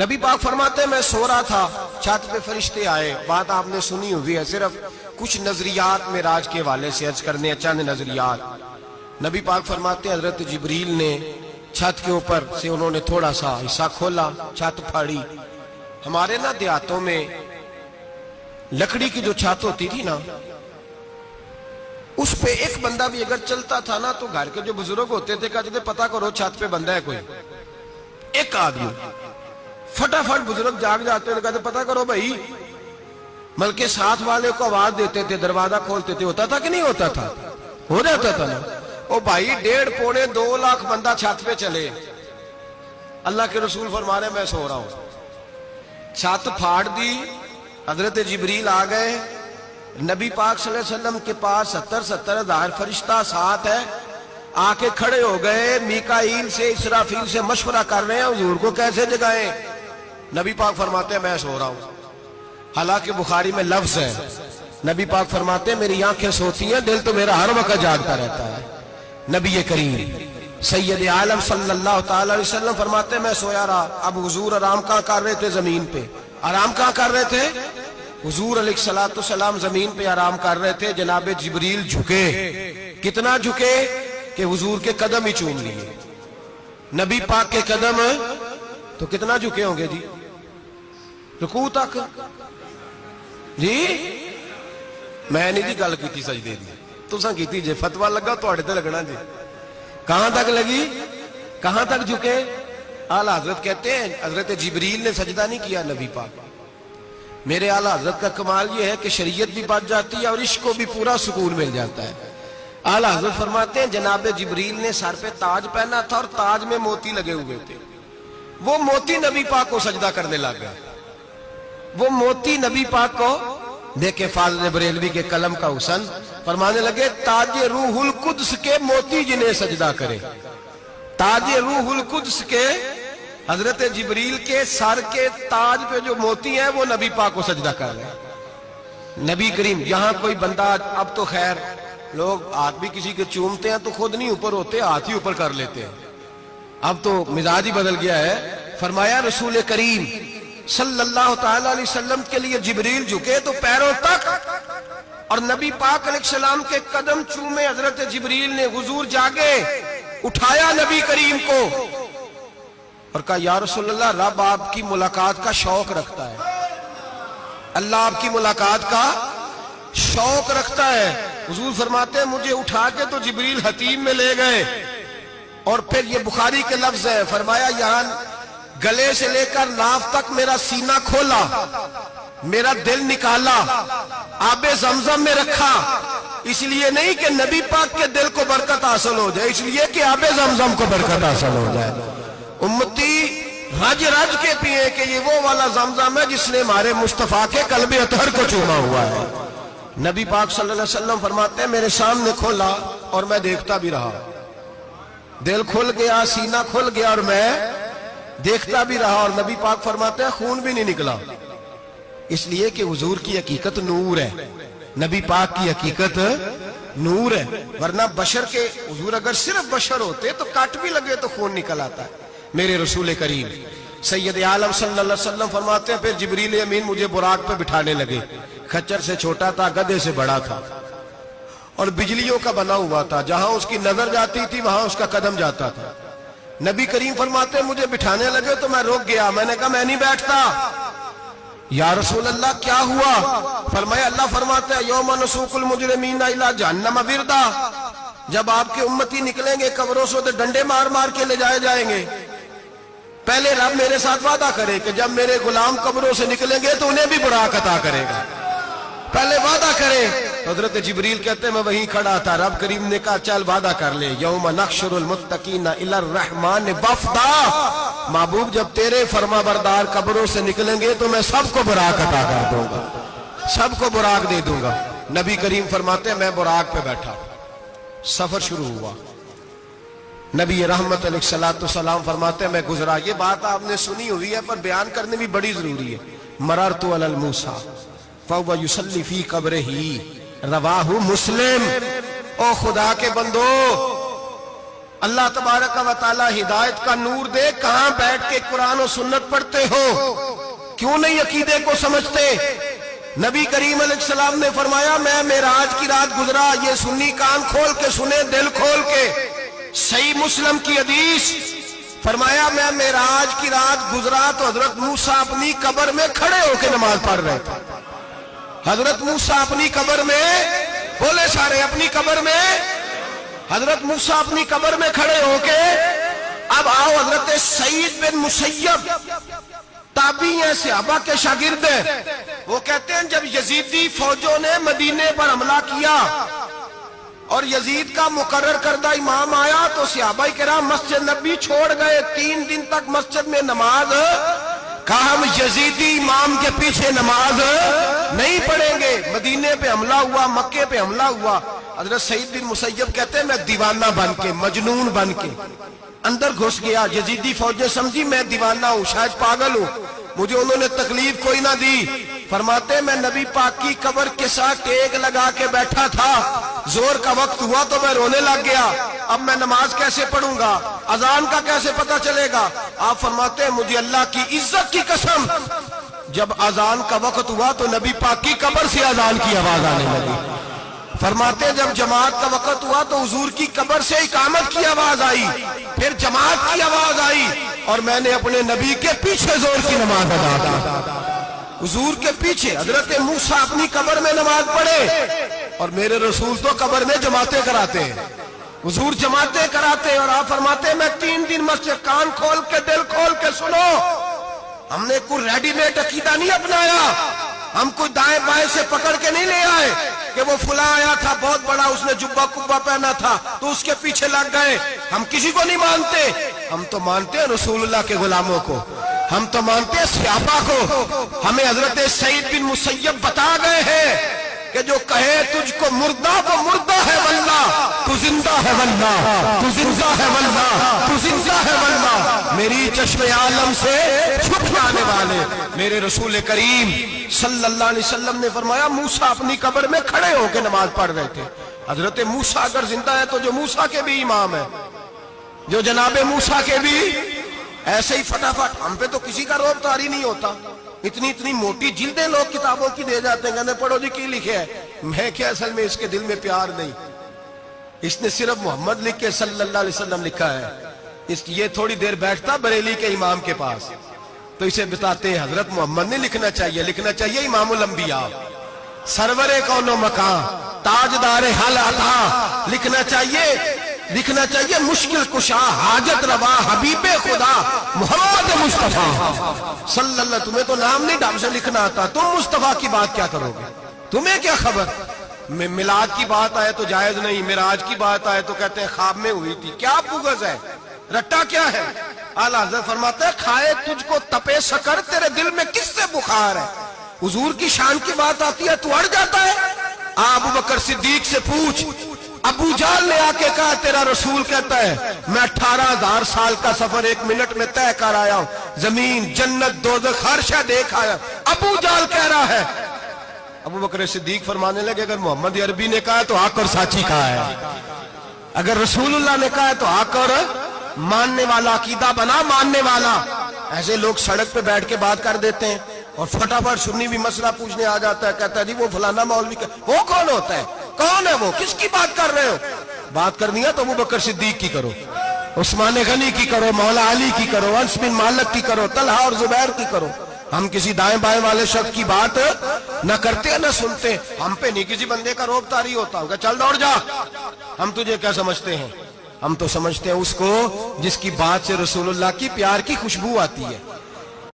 نبی پاک فرماتے ہیں میں سو رہا تھا، چھت پہ فرشتے آئے. بات آپ نے سنی ہوئی ہے، صرف کچھ نظریات معراج کے حوالے سے عرض کرنے ہیں، چند نظریات. نبی پاک فرماتے ہیں حضرت جبریل نے چھت کے اوپر سے انہوں نے تھوڑا سا حصہ کھولا، چھت پھاڑی. ہمارے نا دیہاتوں میں لکڑی کی جو چھت ہوتی تھی نا، اس پہ ایک بندہ بھی اگر چلتا تھا نا تو گھر کے جو بزرگ ہوتے تھے کہتے تھے پتہ کرو چھت پہ بندہ ہے کوئی. ایک آدمی فٹافٹ بزرگ جاگ جاتے تھے، کہتے پتہ کرو بھائی. بلکہ ساتھ والے کو آواز دیتے تھے، دروازہ کھولتے تھے. ہوتا تھا کہ نہیں ہوتا تھا؟ ہو جاتا تھا نا. او بھائی 1.5 پونے 2 لاکھ بندہ چھت پہ چلے، اللہ کے رسول فرما رہے میں سو رہا ہوں. چھت پھاڑ دی، حضرت جبریل آ گئے. نبی پاک صلی اللہ علیہ وسلم کے پاس 70 ہزار فرشتہ ساتھ ہے، آ کے کھڑے ہو گئے. میکائیل سے اسرافیل سے مشورہ کر رہے ہیں حضور کو کیسے جگائیں. نبی پاک فرماتے ہیں میں سو رہا ہوں. حالانکہ بخاری میں لفظ ہے، نبی پاک فرماتے ہیں میری آنکھیں سوتی ہیں، دل تو میرا ہر وقت جاگتا رہتا ہے. نبی کریم سید عالم صلی اللہ تعالی علیہ وسلم فرماتے ہیں میں سویا رہا. اب حضور آرام کہاں کر رہے تھے؟ زمین پہ. آرام کہاں کر رہے تھے؟ حضور علیہ السلام زمین پہ آرام کر رہے تھے. جناب جبریل جھکے. کتنا جھکے کہ حضور کے قدم ہی چوم لیے. نبی پاک کے قدم تو کتنا جھکے ہوں گے جی؟ رکوع تک. جی میں نہیں جی گل کی سجدے دی، تساں کیتی جے. فتویٰ لگا تواڈے تے لگنا جی. کہاں تک لگی؟ کہاں تک جھکے؟ اعلیٰ حضرت کہتے ہیں حضرت جبریل نے سجدہ نہیں کیا نبی پاک. میرے اعلیٰ حضرت کا کمال یہ ہے کہ شریعت بھی بچ جاتی ہے اور عشق کو بھی پورا سکون مل جاتا ہے. اعلیٰ حضرت فرماتے ہیں جناب جبریل نے سر پہ تاج پہنا تھا اور تاج میں موتی لگے ہوئے تھے. وہ موتی نبی پاک کو سجدہ کرنے لگ گئے. وہ موتی نبی پاک کو دیکھے. فاضل بریلوی کے قلم کا حسن فرمانے لگے تاج روح القدس کے موتی جنہیں سجدہ کرے. تاج روح القدس کے حضرت جبریل کے سر کے تاج پہ جو موتی ہیں وہ نبی پاک کو سجدہ کر رہے ہیں. نبی کریم یہاں کوئی بندہ، اب تو خیر لوگ ہاتھ بھی کسی کے چومتے ہیں تو خود نہیں اوپر ہوتے، ہاتھ ہی اوپر کر لیتے ہیں. اب تو مزاج ہی بدل گیا ہے. فرمایا رسول کریم صلی اللہ تعالی علیہ وسلم کے لیے جبریل جھکے تو پیروں تک، اور نبی پاک علیہ السلام کے قدم چومے. حضرت جبریل نے حضور جاگے، اٹھایا نبی کریم کو اور کہا یا رسول اللہ رب آپ کی ملاقات کا شوق رکھتا ہے. اللہ آپ کی ملاقات کا شوق رکھتا ہے. حضور فرماتے ہیں مجھے اٹھا کے تو جبریل حتیم میں لے گئے. اور پھر یہ بخاری کے لفظ ہے، فرمایا یہاں گلے سے لے کر ناف تک میرا سینہ کھولا، میرا دل نکالا، آب زمزم میں رکھا. اس لیے نہیں کہ نبی پاک کے دل کو برکت حاصل ہو جائے، اس لیے کہ آب زمزم کو برکت حاصل ہو جائے. امتی رج رج کے پیئے کہ یہ وہ والا زمزم ہے جس نے ہمارے مصطفیٰ کے قلب اطہر کو چوما ہوا ہے. نبی پاک صلی اللہ علیہ وسلم فرماتے ہیں میرے سامنے کھولا اور میں دیکھتا بھی رہا. دل کھل گیا، سینہ کھل گیا اور میں دیکھتا بھی رہا. اور نبی پاک فرماتے ہیں خون بھی نہیں نکلا، اس لیے کہ حضور کی حقیقت نور ہے. نبی پاک کی حقیقت نور ہے. ورنہ بشر کے حضور اگر صرف بشر ہوتے تو کٹ بھی لگے تو خون نکل آتا ہے. میرے رسول کریم سید عالم صلی اللہ علیہ وسلم فرماتے ہیں پھر جبریل امین مجھے براق پہ بٹھانے لگے. خچر سے چھوٹا تھا، گدھے سے بڑا تھا اور بجلیوں کا بنا ہوا تھا. جہاں اس کی نظر جاتی تھی وہاں اس کا قدم جاتا تھا. نبی کریم فرماتے ہیں مجھے بٹھانے لگے تو میں رک گیا. میں نے کہا میں نہیں بیٹھتا. یا رسول اللہ کیا ہوا؟ فرمایا اللہ فرماتے ہیں یوم نسوق المجرمین الی جہنم وردا. جب آپ کے امتی نکلیں گے قبروں سے تو ڈنڈے مار مار کے لے جائے جائیں گے. پہلے رب میرے ساتھ وعدہ کرے کہ جب میرے غلام قبروں سے نکلیں گے تو انہیں بھی براق عطا کرے گا. پہلے وعدہ کرے. حضرت جبریل کہتے ہیں میں وہیں کھڑا تھا. رب کریم نے کہا چل وعدہ کر لے. یوم نحشر المتقین الی الرحمن وفدا. محبوب جب تیرے فرما بردار قبروں سے نکلیں گے تو میں سب کو براق عطا کر دوں گا، سب کو براق دے دوں گا. نبی کریم فرماتے ہیں میں براق پہ بیٹھا. سفر شروع ہوا. نبی رحمت علیہ السلام فرماتے ہیں میں گزرا. یہ بات آپ نے سنی ہوئی ہے پر بیان کرنے بھی بڑی ضروری ہے. مررت علی الموسیٰ فَهُوَ يُصَلِّ فِي قَبْرِهِ رواہ مسلم. او خدا کے بندو اللہ تبارک و تعالی ہدایت کا نور دے، کہاں بیٹھ کے قرآن و سنت پڑھتے ہو؟ کیوں نہیں عقیدے کو سمجھتے؟ نبی کریم علیہ السلام نے فرمایا میں معراج کی رات گزرا، یہ سنی کان کھول کے سنے، دل کھول کے، صحیح مسلم کی حدیث، فرمایا میں معراج کی رات گزرا تو حضرت موسیٰ اپنی قبر میں کھڑے ہو کے نماز پڑھ رہے تھے۔ حضرت موسیٰ اپنی قبر میں، بولے سارے، اپنی قبر میں، حضرت موسیٰ اپنی قبر میں کھڑے ہو کے، اب آؤ حضرت سعید بن مسیب تابعی ہیں، صحابہ کے شاگرد ہیں، وہ کہتے ہیں جب یزیدی فوجوں نے مدینے پر حملہ کیا اور یزید کا مقرر کردہ امام آیا تو صحابہ کرام مسجد نبی چھوڑ گئے، 3 دن تک مسجد میں نماز، کہا ہم یزیدی امام کے پیچھے نماز نہیں پڑھیں گے۔ مدینے پہ حملہ ہوا، مکے پہ حملہ ہوا، حضرت سعید بن مسیب کہتے ہیں میں دیوانہ بن کے، مجنون بن کے اندر گھس گیا۔ یزیدی فوجیں سمجھی میں دیوانہ ہوں، شاید پاگل ہوں، مجھے انہوں نے تکلیف کوئی نہ دی۔ فرماتے میں نبی پاک کی قبر کے ساتھ ٹیک لگا کے بیٹھا تھا، زور کا وقت ہوا تو میں رونے لگ گیا، اب میں نماز کیسے پڑھوں گا، اذان کا کیسے پتہ چلے گا؟ آپ فرماتے ہیں مجھے اللہ کی عزت کی قسم، جب اذان کا وقت ہوا تو نبی پاک کی قبر سے اذان کی آواز آنے لگی۔ فرماتے ہیں جب جماعت کا وقت ہوا تو حضور کی قبر سے اقامت کی آواز آئی، پھر جماعت کی آواز آئی، اور میں نے اپنے نبی کے پیچھے زور کی نماز ادا کی۔ حضور کے پیچھے حضرت موسیٰ اپنی قبر میں نماز پڑھے، اور میرے رسول تو قبر میں جماعتیں کراتے ہیں، حضور جماعتیں کراتے ہیں، اور آپ فرماتے ہیں میں 3 دن مسجد، کان کھول کے دل کھول کے سنو، ہم نے کوئی ریڈی میڈ عقیدہ نہیں اپنایا، ہم کوئی دائیں بائیں سے پکڑ کے نہیں لے آئے کہ وہ فلاں آیا تھا بہت بڑا، اس نے جبہ کبہ پہنا تھا تو اس کے پیچھے لگ گئے۔ ہم کسی کو نہیں مانتے، ہم تو مانتے ہیں رسول اللہ کے غلاموں کو، ہم تو مانتے ہیں صحابہ کو۔ ہمیں حضرت سعید بن مسیب بتا گئے ہیں کہ جو کہے تجھ کو مردہ وہ مردہ ہے واللہ، تو زندہ ہے واللہ، تو زندہ ہے واللہ، تو زندہ ہے واللہ، میری چشم عالم سے چھپ جانے والے میرے رسول کریم صلی اللہ علیہ وسلم نے فرمایا موسیٰ اپنی قبر میں کھڑے ہو کے نماز پڑھ رہے تھے۔ حضرت موسیٰ اگر زندہ ہے تو جو موسیٰ کے بھی امام ہے، جو جناب موسیٰ کے بھی، ایسے ہی فٹافٹ ہم پہ تو کسی کا روب طاری نہیں ہوتا، اتنی موٹی جلدیں لوگ کتابوں کی دے جاتے ہیں، کہتے ہیں پڑھو جی کی لکھے ہے، میں کیا اصل میں اس کے دل میں پیار نہیں، اس نے صرف محمد لکھ کے صلی اللہ علیہ وسلم لکھا ہے، یہ تھوڑی دیر بیٹھتا بریلی کے امام کے پاس تو اسے بتاتے ہیں حضرت محمد نے لکھنا چاہیے، لکھنا چاہیے امام الانبیاء، سرور کون و مکان، تاجدار حل عطا، لکھنا چاہیے مشکل کشا، حاجت روا، حبیب خدا محمد مصطفیٰ صلی اللہ۔ تمہیں تو نام نہیں ڈھنگ سے لکھنا آتا، تم مصطفیٰ کی بات کیا کرو گے؟ تمہیں کیا خبر؟ میلاد کی بات آئے تو جائز نہیں، معراج کی بات آئے تو کہتے ہیں خواب میں ہوئی تھی، کیا بغض ہے، رٹا کیا ہے؟ اعلیٰ حضرت فرماتے ہیں کھائے تجھ کو تپے سکر، تیرے دل میں کس سے بخار ہے؟ حضور کی شان کی بات آتی ہے تو اڑ جاتا ہے۔ ابو بکر صدیق سے پوچھ، ابو جہل نے آ کے کہا تیرا رسول کہتا ہے میں 18,000 سال کا سفر 1 منٹ میں طے کر آیا ہوں، زمین جنت دوزخ ہر شے دیکھ آیا، ابو جہل کہہ رہا ہے۔ ابو بکر صدیق فرمانے لگے اگر محمد عربی نے کہا ہے تو آ کر ساچی کہا ہے، اگر رسول اللہ نے کہا ہے تو آ کر ماننے والا، عقیدہ بنا ماننے والا۔ ایسے لوگ سڑک پہ بیٹھ کے بات کر دیتے ہیں اور فٹافٹ سنی بھی مسئلہ پوچھنے آ جاتا ہے، کہتا ہے جی وہ فلانا مولوی، وہ کون ہوتا ہے، کون ہے وہ، کس کی بات کر رہے ہو؟ بات کرنی ہے تو ابو بکر صدیق کی کرو، عثمان غنی کی کرو، مولا علی کی کرو، انس بن مالک کی کرو، طلحہ اور زبیر کی کرو۔ ہم کسی دائیں بائیں والے شخص کی بات نہ کرتے نہ سنتے، ہم پہ نہیں کسی بندے کا روب طاری ہوتا ہوگا چل دوڑ جا، ہم تجھے کیا سمجھتے ہیں؟ ہم تو سمجھتے ہیں اس کو جس کی بات سے رسول اللہ کی پیار کی خوشبو آتی ہے۔